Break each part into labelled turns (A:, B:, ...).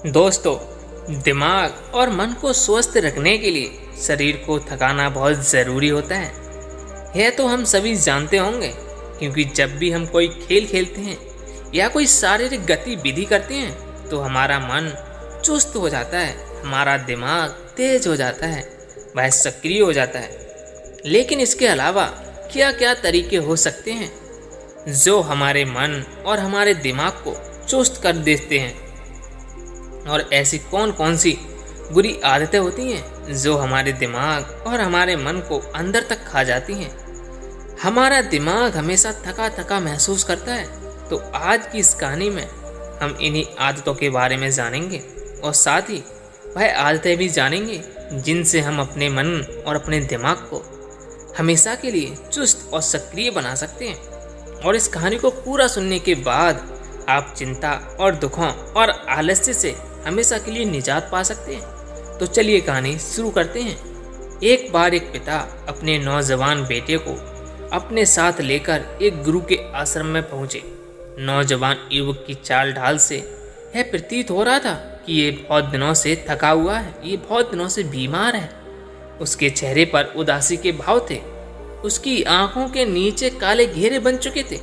A: दोस्तों, दिमाग और मन को स्वस्थ रखने के लिए शरीर को थकाना बहुत ज़रूरी होता है। यह तो हम सभी जानते होंगे, क्योंकि जब भी हम कोई खेल खेलते हैं या कोई शारीरिक गतिविधि करते हैं तो हमारा मन चुस्त हो जाता है, हमारा दिमाग तेज हो जाता है, वह सक्रिय हो जाता है। लेकिन इसके अलावा क्या क्या तरीके हो सकते हैं जो हमारे मन और हमारे दिमाग को चुस्त कर देते हैं, और ऐसी कौन कौन सी बुरी आदतें होती हैं जो हमारे दिमाग और हमारे मन को अंदर तक खा जाती हैं। हमारा दिमाग हमेशा थका थका महसूस करता है, तो आज की इस कहानी में हम इन्हीं आदतों के बारे में जानेंगे और साथ ही वह आदतें भी जानेंगे जिनसे हम अपने मन और अपने दिमाग को हमेशा के लिए चुस्त और सक्रिय बना सकते हैं। और इस कहानी को पूरा सुनने के बाद आप चिंता और दुखों और आलस्य से हमेशा के लिए निजात पा सकते हैं। तो चलिए कहानी शुरू करते हैं। एक बार एक पिता अपने नौजवान बेटे को अपने साथ लेकर एक गुरु के आश्रम में पहुंचे। नौजवान युवक की चाल ढाल से यह प्रतीत हो रहा था कि ये बहुत दिनों से थका हुआ है, ये बहुत दिनों से बीमार है। उसके चेहरे पर उदासी के भाव थे, उसकी आंखों के नीचे काले घेरे बन चुके थे,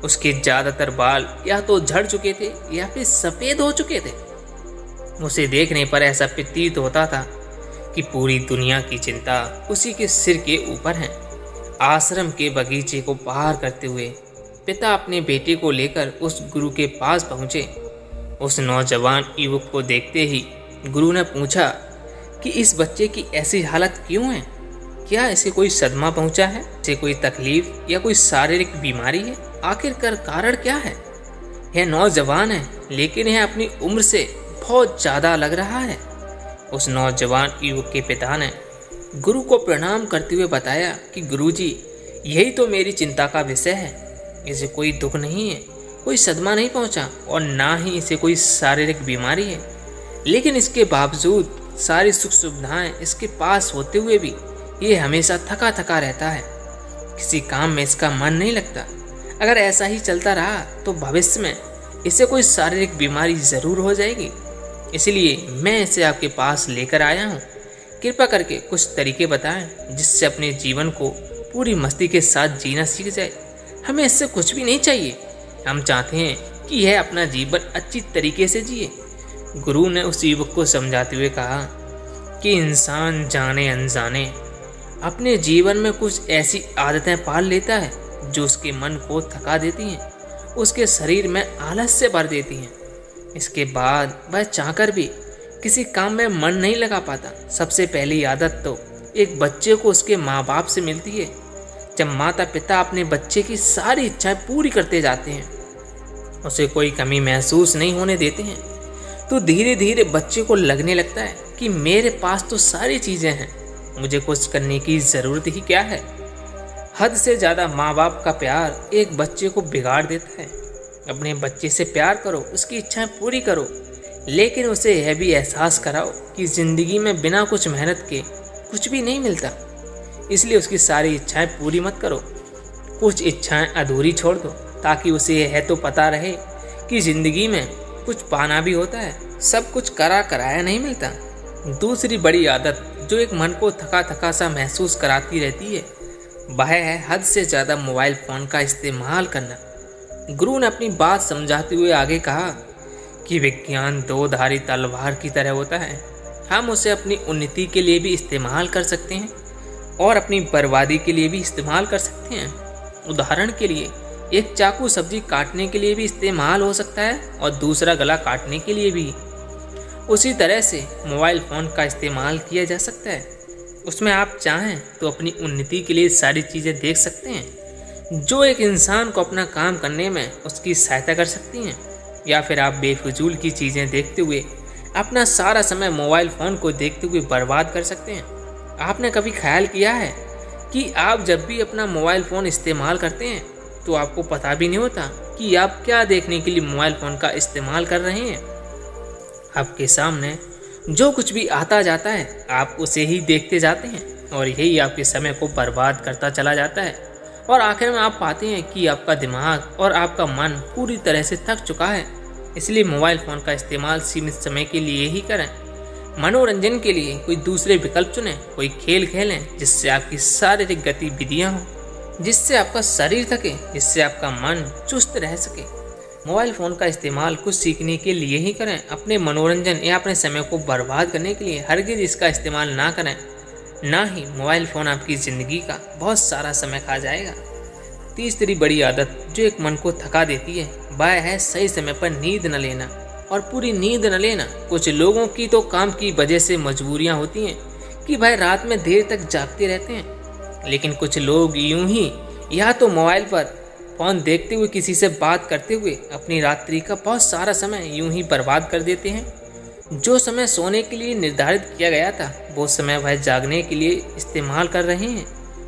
A: उसके ज्यादातर बाल या तो झड़ चुके थे या फिर सफेद हो चुके थे। उसे देखने पर ऐसा प्रतीत होता था कि पूरी दुनिया की चिंता उसी के सिर के ऊपर है। आश्रम के बगीचे को पार करते हुए पिता अपने बेटे को लेकर उस गुरु के पास पहुंचे। उस नौजवान युवक को देखते ही गुरु ने पूछा कि इस बच्चे की ऐसी हालत क्यों है? क्या इसे कोई सदमा पहुंचा है, इसे कोई तकलीफ या कोई शारीरिक बीमारी है? आखिरकार कारण क्या है? यह नौजवान है, लेकिन यह अपनी उम्र से बहुत ज़्यादा लग रहा है। उस नौजवान युवक के पिता ने गुरु को प्रणाम करते हुए बताया कि गुरुजी, यही तो मेरी चिंता का विषय है। इसे कोई दुख नहीं है, कोई सदमा नहीं पहुंचा और ना ही इसे कोई शारीरिक बीमारी है, लेकिन इसके बावजूद सारी सुख सुविधाएं इसके पास होते हुए भी ये हमेशा थका थका रहता है। किसी काम में इसका मन नहीं लगता। अगर ऐसा ही चलता रहा तो भविष्य में इसे कोई शारीरिक बीमारी ज़रूर हो जाएगी। इसलिए मैं इसे आपके पास लेकर आया हूँ। कृपया करके कुछ तरीके बताएं जिससे अपने जीवन को पूरी मस्ती के साथ जीना सीख जाए। हमें इससे कुछ भी नहीं चाहिए, हम चाहते हैं कि यह अपना जीवन अच्छी तरीके से जिए। गुरु ने उस युवक को समझाते हुए कहा कि इंसान जाने अनजाने अपने जीवन में कुछ ऐसी आदतें पाल लेता है जो उसके मन को थका देती हैं, उसके शरीर में आलस्य भर देती हैं। इसके बाद वह चाहकर भी किसी काम में मन नहीं लगा पाता। सबसे पहली आदत तो एक बच्चे को उसके माँ बाप से मिलती है। जब माता पिता अपने बच्चे की सारी इच्छाएं पूरी करते जाते हैं, उसे कोई कमी महसूस नहीं होने देते हैं, तो धीरे धीरे बच्चे को लगने लगता है कि मेरे पास तो सारी चीज़ें हैं, मुझे कुछ करने की ज़रूरत ही क्या है। हद से ज़्यादा माँ बाप का प्यार एक बच्चे को बिगाड़ देता है। अपने बच्चे से प्यार करो, उसकी इच्छाएं पूरी करो, लेकिन उसे यह भी एहसास कराओ कि ज़िंदगी में बिना कुछ मेहनत के कुछ भी नहीं मिलता। इसलिए उसकी सारी इच्छाएं पूरी मत करो, कुछ इच्छाएं अधूरी छोड़ दो, ताकि उसे यह तो पता रहे कि ज़िंदगी में कुछ पाना भी होता है, सब कुछ करा कराया नहीं मिलता। दूसरी बड़ी आदत जो एक मन को थका थका सा महसूस कराती रहती है, वह है हद से ज़्यादा मोबाइल फ़ोन का इस्तेमाल करना। गुरु ने अपनी बात समझाते हुए आगे कहा कि विज्ञान दो धारी तलवार की तरह होता है। हम उसे अपनी उन्नति के लिए भी इस्तेमाल कर सकते हैं और अपनी बर्बादी के लिए भी इस्तेमाल कर सकते हैं। उदाहरण के लिए, एक चाकू सब्जी काटने के लिए भी इस्तेमाल हो सकता है और दूसरा गला काटने के लिए भी। उसी तरह से मोबाइल फ़ोन का इस्तेमाल किया जा सकता है। उसमें आप चाहें तो अपनी उन्नति के लिए सारी चीज़ें देख सकते हैं जो एक इंसान को अपना काम करने में उसकी सहायता कर सकती हैं, या फिर आप बेफिजूल की चीज़ें देखते हुए अपना सारा समय मोबाइल फ़ोन को देखते हुए बर्बाद कर सकते हैं। आपने कभी ख्याल किया है कि आप जब भी अपना मोबाइल फ़ोन इस्तेमाल करते हैं तो आपको पता भी नहीं होता कि आप क्या देखने के लिए मोबाइल फ़ोन का इस्तेमाल कर रहे हैं। आपके सामने जो कुछ भी आता जाता है आप उसे ही देखते जाते हैं, और यही आपके समय को बर्बाद करता चला जाता है। और आखिर में आप पाते हैं कि आपका दिमाग और आपका मन पूरी तरह से थक चुका है इसलिए मोबाइल फ़ोन का इस्तेमाल सीमित समय के लिए ही करें। मनोरंजन के लिए कोई दूसरे विकल्प चुनें, कोई खेल खेलें जिससे आपकी शारीरिक गतिविधियाँ हों, जिससे आपका शरीर थके, जिससे आपका मन चुस्त रह सके। मोबाइल फ़ोन का इस्तेमाल कुछ सीखने के लिए ही करें, अपने मनोरंजन या अपने समय को बर्बाद करने के लिए हरगिज़ इसका इस्तेमाल ना करें। ना ही मोबाइल फ़ोन आपकी ज़िंदगी का बहुत सारा समय खा जाएगा। तीसरी बड़ी आदत जो एक मन को थका देती है वह है सही समय पर नींद न लेना और पूरी नींद न लेना। कुछ लोगों की तो काम की वजह से मजबूरियां होती हैं कि भाई रात में देर तक जागते रहते हैं, लेकिन कुछ लोग यूं ही या तो मोबाइल पर फ़ोन देखते हुए किसी से बात करते हुए अपनी रात्रि का बहुत सारा समय यूं ही बर्बाद कर देते हैं। जो समय सोने के लिए निर्धारित किया गया था वो समय वह जागने के लिए इस्तेमाल कर रहे हैं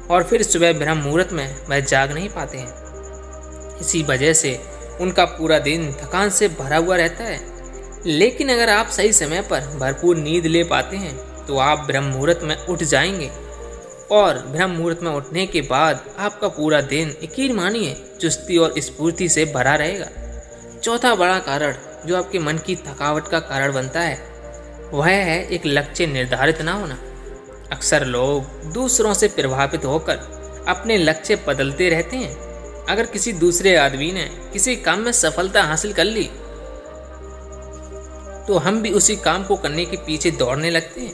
A: और फिर सुबह ब्रह्म मुहूर्त में वह जाग नहीं पाते हैं। इसी वजह से उनका पूरा दिन थकान से भरा हुआ रहता है। लेकिन अगर आप सही समय पर भरपूर नींद ले पाते हैं तो आप ब्रह्म मुहूर्त में उठ जाएंगे और ब्रह्म मुहूर्त में उठने के बाद आपका पूरा दिन यकीन मानिए चुस्ती और स्फूर्ति से भरा रहेगा। चौथा बड़ा कारण जो आपके मन की थकावट का कारण बनता है वह है एक लक्ष्य निर्धारित ना होना। अक्सर लोग दूसरों से प्रभावित होकर अपने लक्ष्य बदलते रहते हैं। अगर किसी दूसरे आदमी ने किसी काम में सफलता हासिल कर ली तो हम भी उसी काम को करने के पीछे दौड़ने लगते हैं।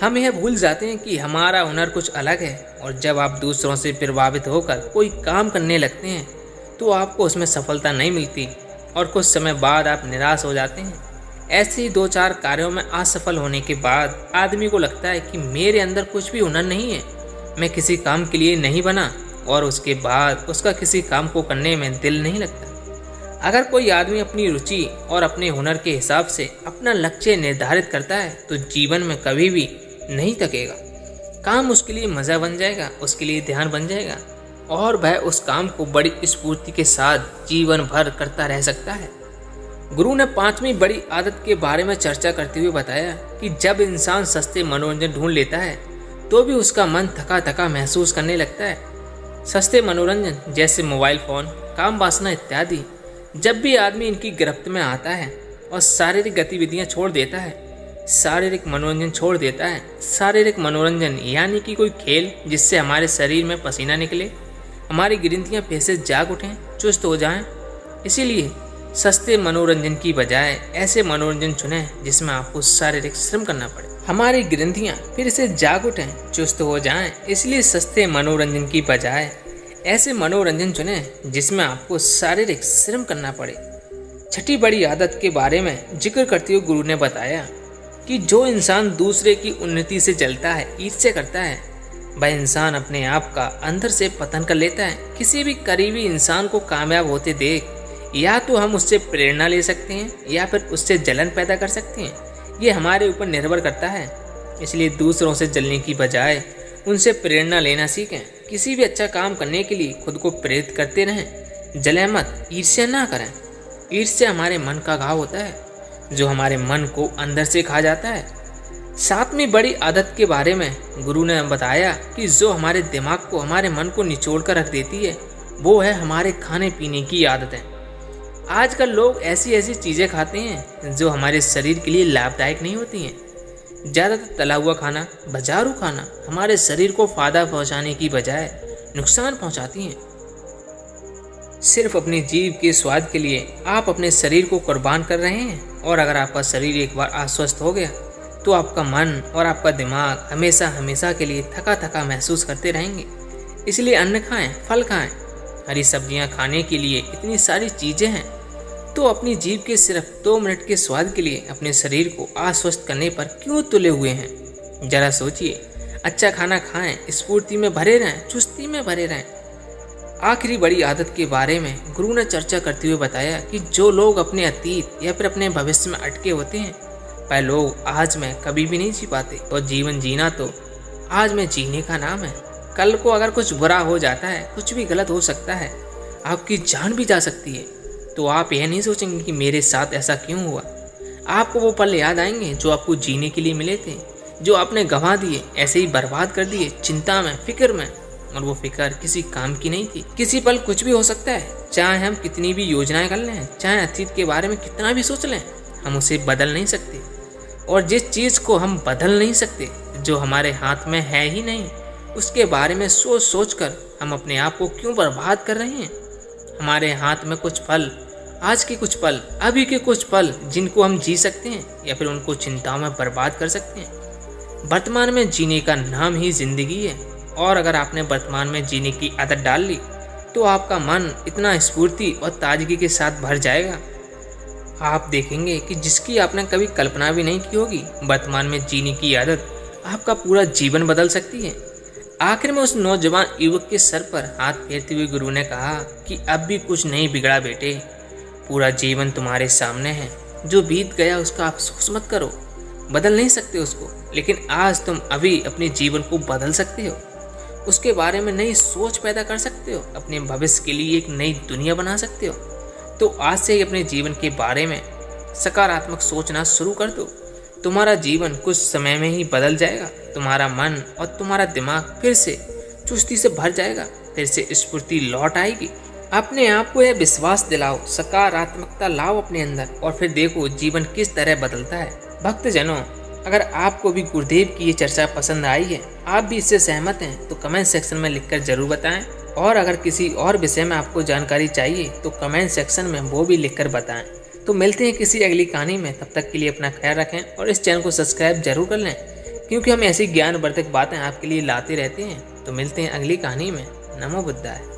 A: हम यह भूल जाते हैं कि हमारा हुनर कुछ अलग है और जब आप दूसरों से प्रभावित होकर कोई काम करने लगते हैं तो आपको उसमें सफलता नहीं मिलती और कुछ समय बाद आप निराश हो जाते हैं। ऐसे ही 2-4 कार्यों में असफल होने के बाद आदमी को लगता है कि मेरे अंदर कुछ भी हुनर नहीं है, मैं किसी काम के लिए नहीं बना और उसके बाद उसका किसी काम को करने में दिल नहीं लगता। अगर कोई आदमी अपनी रुचि और अपने हुनर के हिसाब से अपना लक्ष्य निर्धारित करता है तो जीवन में कभी भी नहीं थकेगा। काम उसके लिए मज़ा बन जाएगा, उसके लिए ध्यान बन जाएगा और वह उस काम को बड़ी स्फूर्ति के साथ जीवन भर करता रह सकता है। गुरु ने 5वीं बड़ी आदत के बारे में चर्चा करते हुए बताया कि जब इंसान सस्ते मनोरंजन ढूंढ लेता है तो भी उसका मन थका थका महसूस करने लगता है। सस्ते मनोरंजन जैसे मोबाइल फ़ोन, काम वासना इत्यादि, जब भी आदमी इनकी गिरफ्त में आता है और शारीरिक गतिविधियां छोड़ देता है, शारीरिक मनोरंजन छोड़ देता है, शारीरिक मनोरंजन यानी कि कोई खेल जिससे हमारे शरीर में पसीना निकले, हमारी ग्रंथियां फिर से जाग उठें, चुस्त हो जाएं। इसीलिए सस्ते मनोरंजन की बजाय ऐसे मनोरंजन चुनें जिसमें आपको शारीरिक श्रम करना पड़े, हमारी ग्रंथियां फिर से जाग उठें, चुस्त हो जाएं। इसलिए सस्ते मनोरंजन की बजाय ऐसे मनोरंजन चुनें जिसमें आपको शारीरिक श्रम करना पड़े। छठी बड़ी आदत के बारे में जिक्र करते हुए गुरु ने बताया कि जो इंसान दूसरे की उन्नति से जलता है, ईर्ष्या करता है, वह इंसान अपने आप का अंदर से पतन कर लेता है। किसी भी करीबी इंसान को कामयाब होते देख या तो हम उससे प्रेरणा ले सकते हैं या फिर उससे जलन पैदा कर सकते हैं। ये हमारे ऊपर निर्भर करता है। इसलिए दूसरों से जलने की बजाय उनसे प्रेरणा लेना सीखें। किसी भी अच्छा काम करने के लिए खुद को प्रेरित करते रहें, जलें मत, ईर्ष्या ना करें। ईर्ष्या हमारे मन का घाव होता है जो हमारे मन को अंदर से खा जाता है। 7वीं बड़ी आदत के बारे में गुरु ने बताया कि जो हमारे दिमाग को, हमारे मन को निचोड़ कर रख देती है वो है हमारे खाने पीने की आदतें। आजकल लोग ऐसी ऐसी चीज़ें खाते हैं जो हमारे शरीर के लिए लाभदायक नहीं होती हैं। ज़्यादातर तला हुआ खाना, बाजारू खाना हमारे शरीर को फ़ायदा पहुंचाने की बजाय नुकसान पहुंचाती हैं। सिर्फ अपनी जीभ के स्वाद के लिए आप अपने शरीर को कुर्बान कर रहे हैं और अगर आपका शरीर एक बार अस्वस्थ हो गया तो आपका मन और आपका दिमाग हमेशा हमेशा के लिए थका थका महसूस करते रहेंगे। इसलिए अन्न खाएं, फल खाएं, हरी सब्जियां खाने के लिए इतनी सारी चीज़ें हैं, तो अपनी जीभ के सिर्फ 2 मिनट के स्वाद के लिए अपने शरीर को अस्वस्थ करने पर क्यों तुले हुए हैं? जरा सोचिए। अच्छा खाना खाएं, स्फूर्ति में भरे रहें, चुस्ती में भरे रहें। आखिरी बड़ी आदत के बारे में गुरु ने चर्चा करते हुए बताया कि जो लोग अपने अतीत या फिर अपने भविष्य में अटके होते हैं वह लोग आज में कभी भी नहीं जी पाते। और जीवन जीना तो आज में जीने का नाम है। कल को अगर कुछ बुरा हो जाता है, कुछ भी गलत हो सकता है, आपकी जान भी जा सकती है, तो आप यह नहीं सोचेंगे कि मेरे साथ ऐसा क्यों हुआ। आपको वो पल याद आएंगे जो आपको जीने के लिए मिले थे, जो आपने गंवा दिए, ऐसे ही बर्बाद कर दिए चिंता में, फिक्र में। और वो फिक्र किसी काम की नहीं थी। किसी पल कुछ भी हो सकता है, चाहे हम कितनी भी योजनाएं कर लें, चाहे अतीत के बारे में कितना भी सोच लें, हम उसे बदल नहीं सकते। और जिस चीज़ को हम बदल नहीं सकते, जो हमारे हाथ में है ही नहीं, उसके बारे में सोच सोच कर हम अपने आप को क्यों बर्बाद कर रहे हैं। हमारे हाथ में कुछ पल, आज के कुछ पल, अभी के कुछ पल, जिनको हम जी सकते हैं या फिर उनको चिंताओं में बर्बाद कर सकते हैं। वर्तमान में जीने का नाम ही जिंदगी है, और अगर आपने वर्तमान में जीने की आदत डाल ली तो आपका मन इतना स्फूर्ति और ताजगी के साथ भर जाएगा। आप देखेंगे कि जिसकी आपने कभी कल्पना भी नहीं की होगी, वर्तमान में जीने की आदत आपका पूरा जीवन बदल सकती है। आखिर में उस नौजवान युवक के सर पर हाथ फेरते हुए गुरु ने कहा कि अब भी कुछ नहीं बिगड़ा बेटे, पूरा जीवन तुम्हारे सामने है। जो बीत गया उसका अफसोस मत करो, बदल नहीं सकते उसको, लेकिन आज तुम अभी अपने जीवन को बदल सकते हो, उसके बारे में नई सोच पैदा कर सकते हो, अपने भविष्य के लिए एक नई दुनिया बना सकते हो। तो आज से ही अपने जीवन के बारे में सकारात्मक सोचना शुरू कर दो। तुम्हारा जीवन कुछ समय में ही बदल जाएगा। तुम्हारा मन और तुम्हारा दिमाग फिर से चुस्ती से भर जाएगा, फिर से स्फूर्ति लौट आएगी। अपने आप को यह विश्वास दिलाओ, सकारात्मकता लाओ अपने अंदर, और फिर देखो जीवन किस तरह बदलता है। भक्तजनों, अगर आपको भी गुरुदेव की ये चर्चा पसंद आई है, आप भी इससे सहमत हैं, तो कमेंट सेक्शन में लिखकर जरूर बताएं। और अगर किसी और विषय में आपको जानकारी चाहिए तो कमेंट सेक्शन में वो भी लिखकर बताएं। तो मिलते हैं किसी अगली कहानी में, तब तक के लिए अपना ख्याल रखें और इस चैनल को सब्सक्राइब जरूर कर लें, क्योंकि हम ऐसी ज्ञानवर्धक बातें आपके लिए लाते रहते हैं। तो मिलते हैं अगली कहानी में। नमो बुद्धाय।